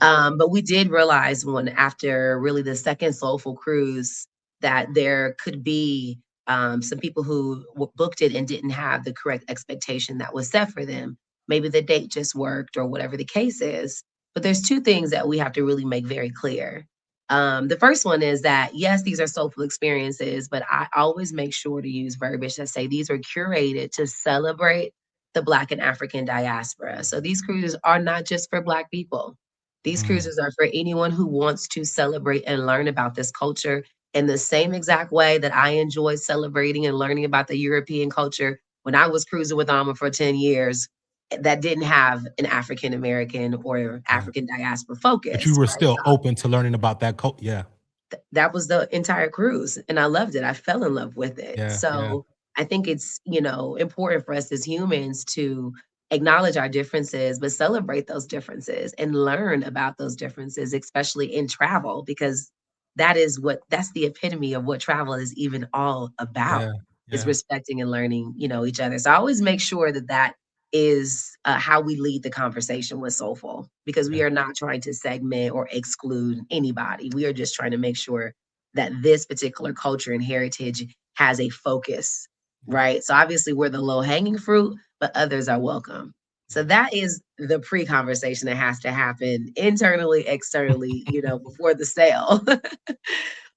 But we did realize when after really the second Soulful cruise that there could be some people who booked it and didn't have the correct expectation that was set for them. Maybe the date just worked or whatever the case is. But there's two things that we have to really make very clear. The first one is that yes, these are soulful experiences, but I always make sure to use verbiage that say these are curated to celebrate the Black and African diaspora. So these cruises are not just for Black people. These Mm, cruises are for anyone who wants to celebrate and learn about this culture in the same exact way that I enjoyed celebrating and learning about the European culture when I was cruising with Alma for 10 years that didn't have an African American or yeah. African diaspora But you focus, were right? still open to learning about that cult. Yeah. That was the entire cruise and I loved it. I fell in love with it. Yeah. Yeah. So I think it's, important for us as humans to acknowledge our differences, but celebrate those differences and learn about those differences, especially in travel, because that's the epitome of what travel is even all about, Yeah. is Yeah. respecting and learning, each other. So I always make sure that that is how we lead the conversation with Soulful, because we Yeah. are not trying to segment or exclude anybody. We are just trying to make sure that this particular culture and heritage has a focus, Yeah. right? So obviously we're the low hanging fruit, but others are welcome. So that is the pre conversation that has to happen internally, externally, before the sale.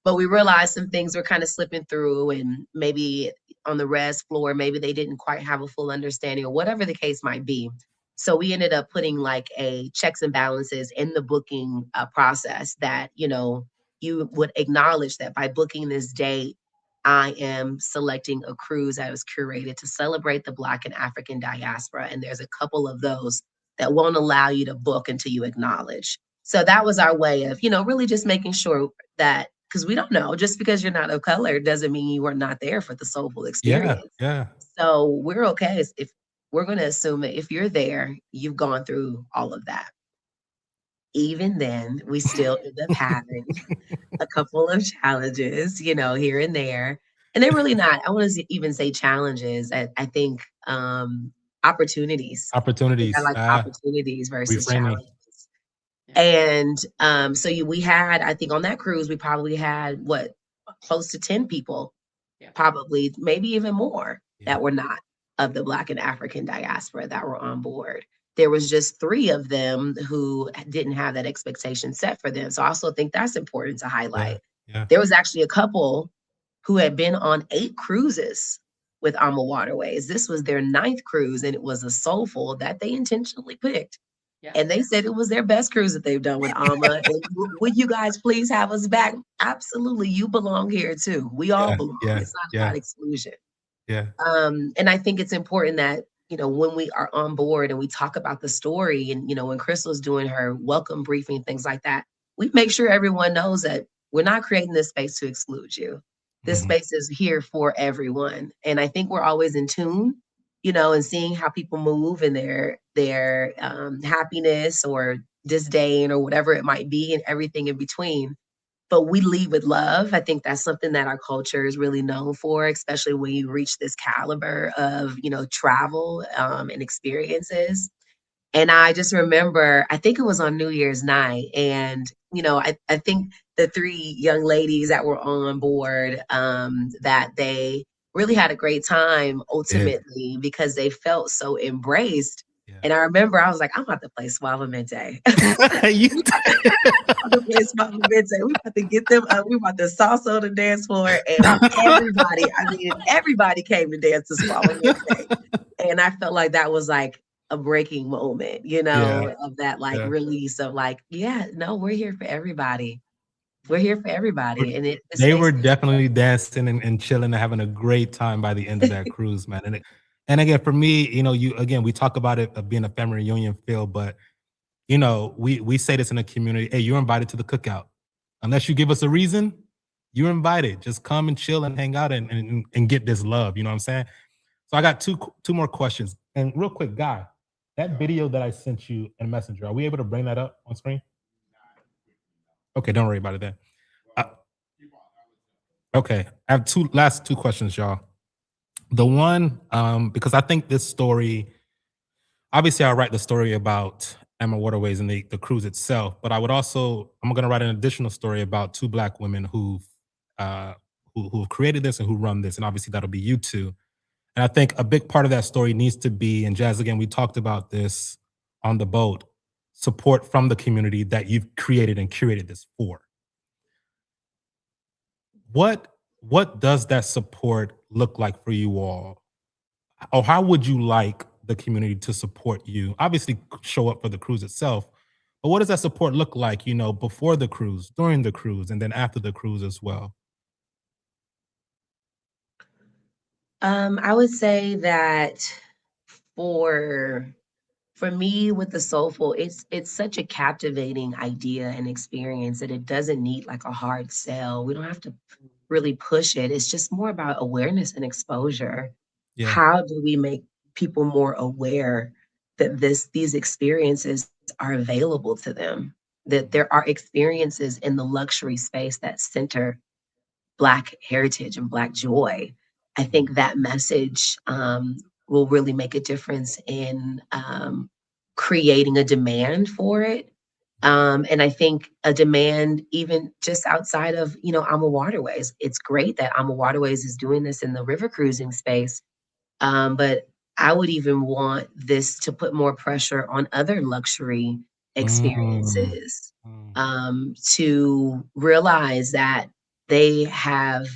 But we realized some things were kind of slipping through, and maybe on the res floor, maybe they didn't quite have a full understanding or whatever the case might be. So we ended up putting like a checks and balances in the booking process that, you would acknowledge that by booking this date, I am selecting a cruise that was curated to celebrate the Black and African diaspora. And there's a couple of those that won't allow you to book until you acknowledge. So that was our way of, really just making sure that, because we don't know, just because you're not of color doesn't mean you were not there for the soulful Yeah, experience. yeah. So we're okay if we're going to assume that if you're there, you've gone through all of that. Even then, we still end up having a couple of challenges, here and there. And they're really not, I want to even say challenges. I think opportunities. I think I Opportunities. like opportunities versus Reframing. challenges. And we had, I think on that cruise, we probably had close to 10 people, probably maybe even more, that were not of the Black and African diaspora that were on board. There was just 3 of them who didn't have that expectation set for them. So I also think that's important to highlight. Yeah. There was actually a couple who had been on 8 cruises with AmaWaterways. This was their 9th cruise, and it was a soulful that they intentionally picked. Yeah. And they said it was their best cruise that they've done with Ama. And would you guys please have us back? Absolutely. You belong here too. We all belong. It's not about exclusion. Yeah. And I think it's important that, when we are on board and we talk about the story and, when Crytsal's doing her welcome briefing, things like that, we make sure everyone knows that we're not creating this space to exclude you. This space is here for everyone. And I think we're always in tune, and seeing how people move and their happiness or disdain or whatever it might be and everything in between. But we lead with love. I think that's something that our culture is really known for, especially when you reach this caliber of, travel and experiences. And I just remember, I think it was on New Year's night. And, I think the 3 young ladies that were on board, that they really had a great time ultimately because they felt so embraced. Yeah. And I remember I was like, I'm about to play Suavemente. You I'm about to play Suavemente. We about to get them up. We about to salsa on the dance floor. And everybody came to dance to Suavemente. And I felt like that was like a breaking moment, of that release of we're here for everybody. We're here for everybody. And they were definitely dancing and chilling and having a great time by the end of that cruise, man. And again, for me, we talk about it of being a family reunion feel, but we say this in the community, hey, you're invited to the cookout. Unless you give us a reason, you're invited. Just come and chill and hang out and get this love. You know what I'm saying? So I got two more questions. And real quick, Guy, that video that I sent you in Messenger, are we able to bring that up on screen? Okay, don't worry about it then. Okay, I have last two questions, y'all. The one, because I think this story, obviously I write the story about AmaWaterways and the cruise itself, but I'm going to write an additional story about 2 Black women who've created this and who run this, and obviously that'll be you two. And I think a big part of that story needs to be, and Jazz, again, we talked about this on the boat, support from the community that you've created and curated this for. What does that support look like for you all? Or how would you like the community to support you? Obviously, show up for the cruise itself, but what does that support look like, before the cruise, during the cruise, and then after the cruise as well? I would say that for me with the soulful, it's such a captivating idea and experience that it doesn't need like a hard sell. We don't have to really push it. It's just more about awareness and exposure. Yeah. How do we make people more aware that these experiences are available to them? That there are experiences in the luxury space that center Black heritage and Black joy. I think that message will really make a difference in creating a demand for it. And I think a demand even just outside of, AmaWaterways. It's great that AmaWaterways is doing this in the river cruising space. But I would even want this to put more pressure on other luxury experiences to realize that they have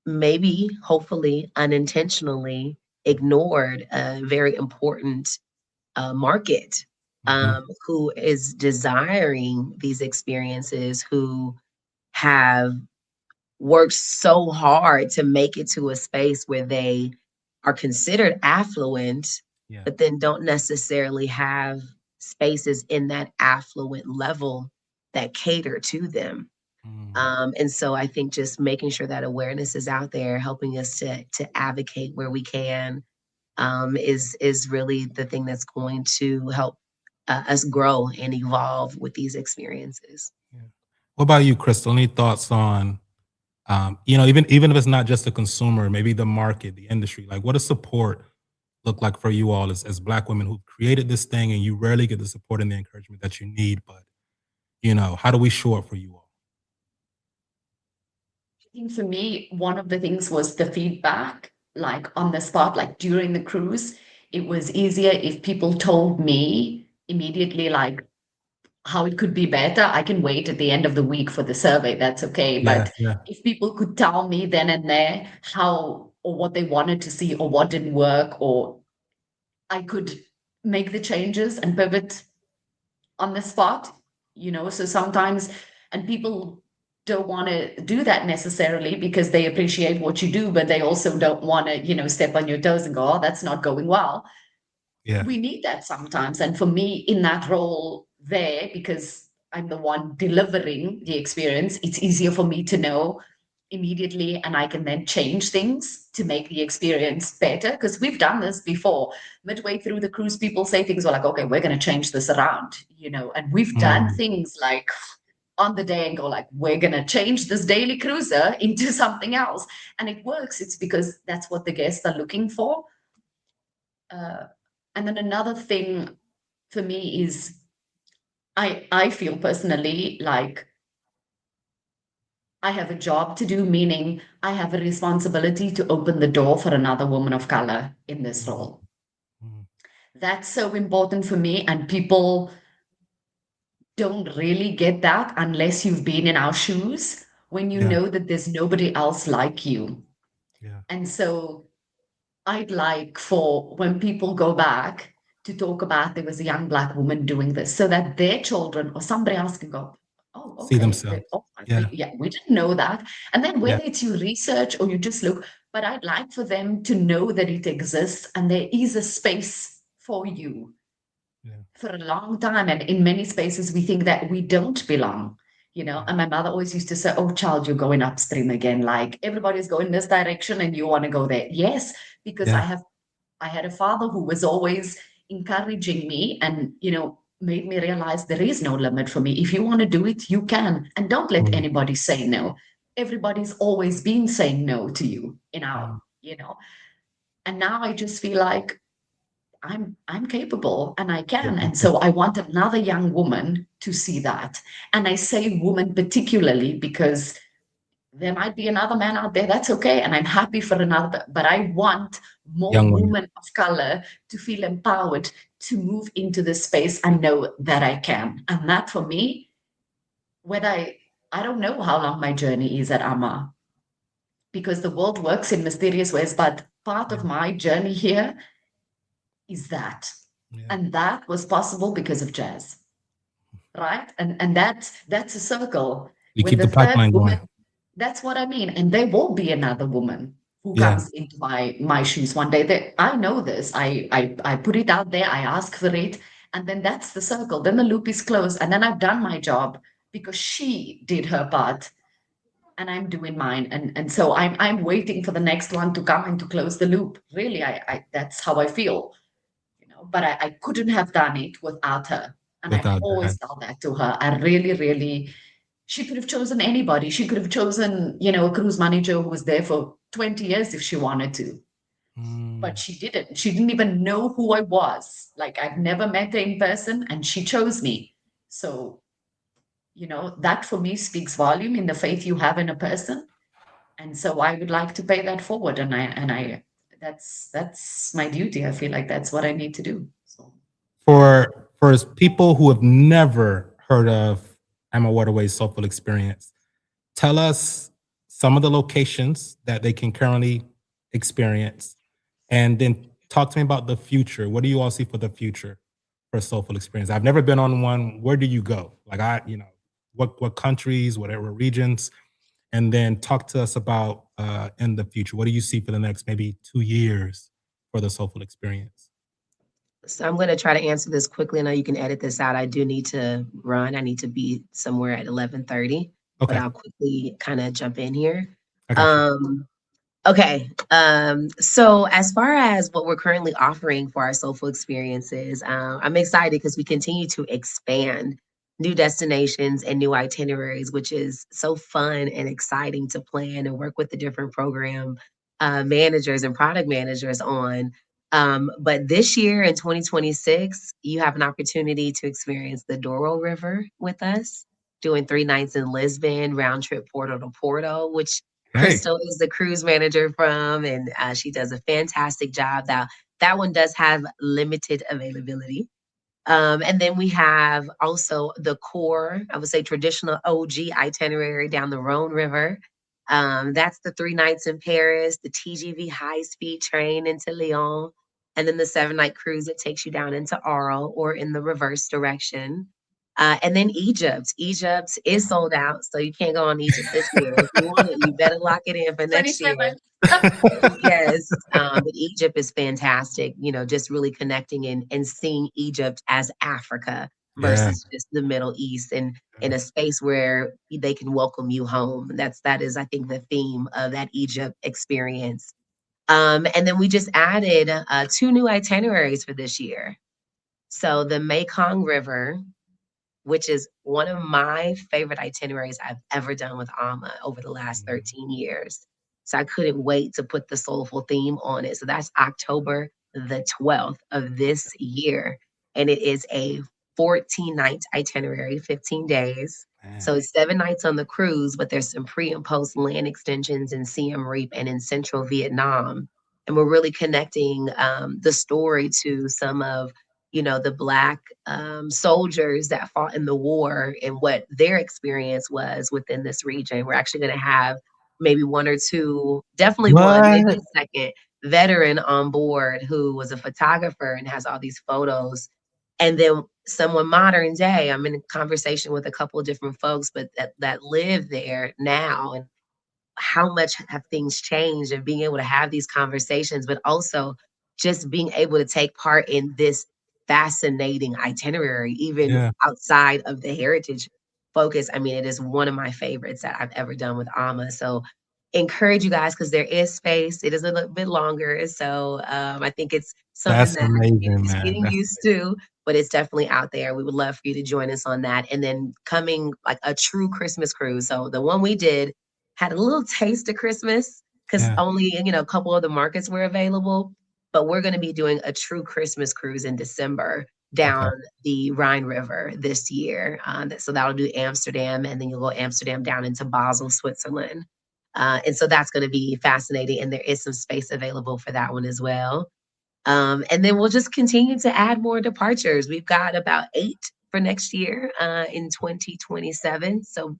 maybe, hopefully, unintentionally ignored a very important market who is desiring these experiences, who have worked so hard to make it to a space where they are considered affluent, Yeah. but then don't necessarily have spaces in that affluent level that cater to them. And so I think just making sure that awareness is out there, helping us to advocate where we can, is really the thing that's going to help us grow and evolve with these experiences. Yeah. What about you, Crystal? Any thoughts on, even if it's not just the consumer, maybe the market, the industry, like what does support look like for you all as Black women who've created this thing and you rarely get the support and the encouragement that you need, but how do we show up for you all? I think for me, one of the things was the feedback, like on the spot, like during the cruise. It was easier if people told me immediately, like how it could be better. I can wait at the end of the week for the survey. That's okay. Yeah, But yeah, if people could tell me then and there how or what they wanted to see or what didn't work, or I could make the changes and pivot on the spot, so sometimes, and people don't want to do that necessarily because they appreciate what you do, but they also don't want to, step on your toes and go, oh, that's not going well. yeah. We need that sometimes. And for me, in that role there, because I'm the one delivering the experience, it's easier for me to know immediately, and I can then change things to make the experience better. Because we've done this before. Midway through the cruise, people say things like, okay, we're going to change this around, and we've done Mm, things like on the day and go like, we're going to change this daily cruiser into something else. And it works. It's because that's what the guests are looking for. Uh, and then another thing for me is I feel personally like I have a job to do, meaning I have a responsibility to open the door for another woman of color in this mm, role. mm. That's so important for me, and people don't really get that unless you've been in our shoes, when you Yeah, know that there's nobody else like you. yeah, And so I'd like for when people go back to talk about there was a young Black woman doing this, so that their children or somebody else can go, oh, see okay, themselves. oh, Yeah, yeah, we didn't know that. And then yeah, whether it's you research or you just look, but I'd like for them to know that it exists and there is a space for you. yeah, For a long time, and in many spaces we think that we don't belong, yeah, and my mother always used to say, oh child, you're going upstream again, like everybody's going this direction and you want to go there. Yes, because yeah, I had a father who was always encouraging me and, made me realize there is no limit for me. If you want to do it, you can. And don't let mm, anybody say no. Everybody's always been saying no to you in our, mm. and now I just feel like I'm capable and I Yeah, can. yeah, And so I want another young woman to see that. And I say woman particularly because there might be another man out there, that's okay, and I'm happy for another, but I want more young women. women of color to feel empowered to move into this space and know that I can. And that for me, whether I don't know how long my journey is at Ama, because the world works in mysterious ways, but part Yeah, of my journey here is that. yeah. And that was possible because of jazz, right? And that's a circle. You When keep the the third pipeline woman, going. that's what I mean. And there will be another woman who Yeah, comes into my shoes one day. That I know this. I put it out there, I ask for it, and then that's the circle. Then the loop is closed. And then I've done my job because she did her part and I'm doing mine. And so I'm waiting for the next one to come and to close the loop. Really, I that's how I feel. But I couldn't have done it without her. And I've without that. always told that to her. I really, really, she could have chosen anybody. She could have chosen, a cruise manager who was there for 20 years if she wanted to. But Mm, she didn't. She didn't even know who I was. Like I've never met her in person and she chose me. So, that for me speaks volume in the faith you have in a person. And so I would like to pay that forward. And I that's my duty. I feel like that's what I need to do. So for people who have never heard of AmaWaterways Soulful Experience, tell us some of the locations that they can currently experience, and then talk to me about the future. What do you all see for the future for Soulful Experience? I've never been on one. Where do you go? Like what countries, whatever regions, and then talk to us about in the future. What do you see for the next maybe 2 years for the Soulful Experience? So I'm going to try to answer this quickly. I know you can edit this out. I do need to run. I need to be somewhere at 11:30, but Okay. I'll quickly kind of jump in here. I got you. Okay. So as far as what we're currently offering for our soulful experiences, I'm excited because we continue to expand new destinations and new itineraries, which is so fun and exciting to plan and work with the different program managers and product managers on. But this year in 2026, you have an opportunity to experience the Douro River with us, doing 3 nights in Lisbon, round trip Porto to Porto, which Hey. Crytsal is the cruise manager from, and she does a fantastic job. Now, that one does have limited availability. And then we have also the core, I would say traditional OG itinerary down the Rhone River. That's the 3 nights in Paris, the TGV high speed train into Lyon, and then the 7 night cruise that takes you down into Arles or in the reverse direction. And then Egypt. Egypt is sold out, so you can't go on Egypt this year. If you want it, you better lock it in for next year. 27. Yes, but Egypt is fantastic, just really connecting and seeing Egypt as Africa versus just the Middle East and in a space where they can welcome you home. That is, I think, the theme of that Egypt experience. And then we just added 2 new itineraries for this year. So the Mekong River, which is one of my favorite itineraries I've ever done with Ama over the last 13 years. So I couldn't wait to put the soulful theme on it. So that's October the 12th of this year. And it is a 14-night itinerary, 15 days. Man. So it's 7 nights on the cruise, but there's some pre and post land extensions in Siem Reap and in central Vietnam. And we're really connecting the story to some of the Black soldiers that fought in the war and what their experience was within this region. We're actually going to have maybe one or two, definitely one, maybe a second veteran on board who was a photographer and has all these photos. And then someone modern day, I'm in conversation with a couple of different folks, but that live there now, and how much have things changed, and being able to have these conversations, but also just being able to take part in this fascinating itinerary, even outside of the heritage focus. I mean, it is one of my favorites that I've ever done with Ama. So encourage you guys because there is space. It is a little bit longer. So I think it's something That's that amazing, is man. getting used to, but it's definitely out there. We would love for you to join us on that. And then coming like a true Christmas cruise. So the one we did had a little taste of Christmas because only, a couple of the markets were available. But we're going to be doing a true Christmas cruise in December down the Rhine River this year. So that'll do Amsterdam, and then you'll go Amsterdam down into Basel, Switzerland. And so that's going to be fascinating. And there is some space available for that one as well. And then we'll just continue to add more departures. We've got about 8 for next year in 2027. So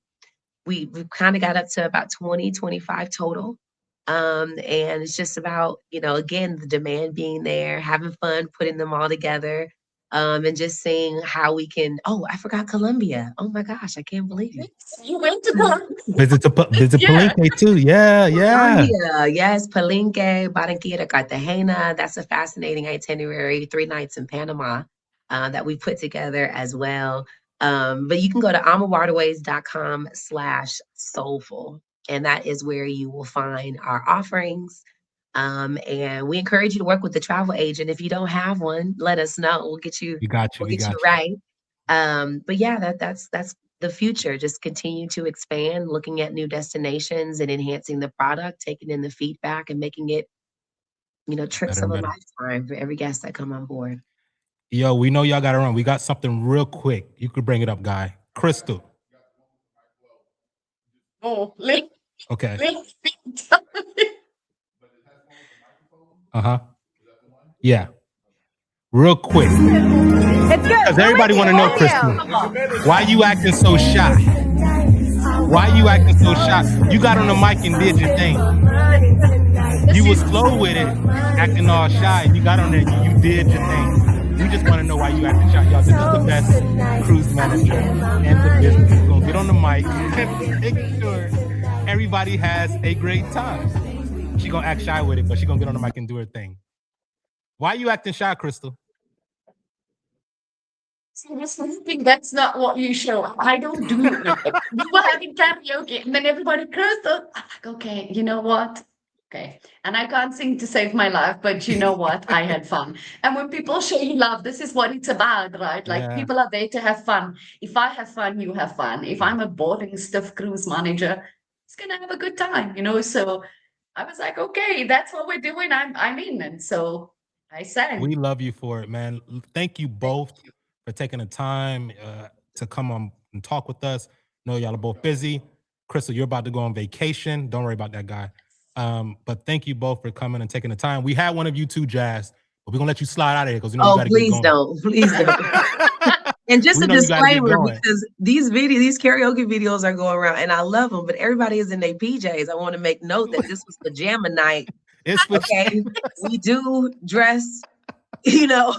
we've kind of got up to about 20, 25 total. And it's just about, again, the demand being there, having fun, putting them all together, and just seeing how we can. Oh, I forgot Colombia. Oh my gosh, I can't believe it. You went to Colombia. Visit Palenque too. Yeah. Colombia, yes, Palenque, Barranquilla, Cartagena. That's a fascinating itinerary. 3 nights in Panama that we put together as well. But you can go to AmaWaterways.com/soulful, and that is where you will find our offerings. And we encourage you to work with the travel agent. If you don't have one, let us know. We'll get you. We got you. We'll get you right. But yeah, that's the future. Just continue to expand, looking at new destinations and enhancing the product, taking in the feedback, and making it, trips of a lifetime for every guest that come on board. Yo, we know y'all got to run. We got something real quick. You could bring it up, guy. Crytsal. Oh, okay. Yeah. Real quick. Because everybody want to know, Crytsal, why you acting so shy? Why you acting so shy? You got on the mic and did your thing. You was slow with it, acting all shy. You got on there, you did your thing. We just want to know why you acting shy. Y'all, this is the best cruise manager in the business. We're going to get on the mic and make sure everybody has a great time. She going to act shy with it, but she going to get on the mic and do her thing. Why you acting shy, Crytsal? Seriously, I think that's not what you show. I don't do it. We were having karaoke, and then everybody Crystal. I'm like, okay, you know what? Okay. And I can't sing to save my life, but you know what? I had fun. And when people show you love, this is what it's about, right? Like Yeah. people are there to have fun. If I have fun, you have fun. If Yeah. I'm a boring, stiff cruise manager, it's gonna have a good time, you know. So I was like, okay, that's what we're doing. I'm in. And so I sang. We love you for it, man. Thank you both for taking the time to come on and talk with us. Know y'all are both busy. Crytsal, you're about to go on vacation. Don't worry about that guy. But thank you both for coming and taking the time. We had one of you two, Jazz, but we're gonna let you slide out of here because you know you gotta please get going. don't. Please don't. And just We a know you gotta get disclaimer, going. because these karaoke videos are going around, and I love them, but everybody is in their PJs. I want to make note that this was pajama night. It's for Okay, we do dress, you know,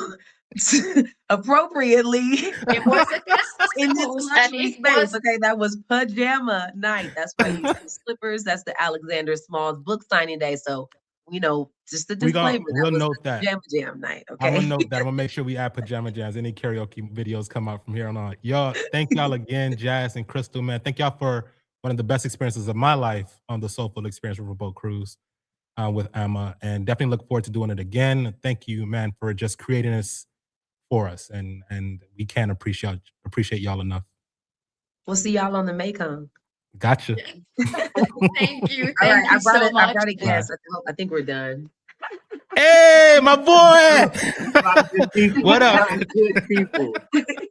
appropriately It was a Christmas in this cruise, and luxury it space. was Okay, that was pajama night. That's why you see slippers. That's the Alexander Smalls book signing day. So, you know, just a disclaimer. we'll that was note the that. pajama jam night. I'm Okay. gonna note that. I'm gonna make sure we add pajama jams. Any karaoke videos come out from here on out. Y'all, thank y'all again, Jazz and Crytsal, man. Thank y'all for one of the best experiences of my life on the Soulful Experience Riverboat Cruise with Ama, and definitely look forward to doing it again. Thank you, man, for just creating this for us, and we can't appreciate y'all enough. We'll see y'all on the Mekong. Gotcha. Thank you. All right, Thank you so much. I brought a guest. I think we're done. Hey, my boy. What up? Good people.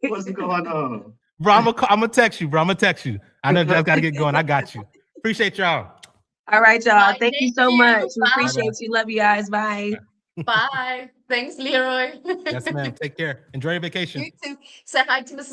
What's going on? Bro, I'm gonna text you, bro. I'm gonna text you. I know Jazz gotta get going. I got you. Appreciate y'all. All right, y'all. Bye. Thank you Thank so you. much. We Bye. appreciate you. Love you guys. Bye. Bye. Thanks, Leroy. Yes, ma'am. Take care. Enjoy your vacation. You too. Say hi to Mrs.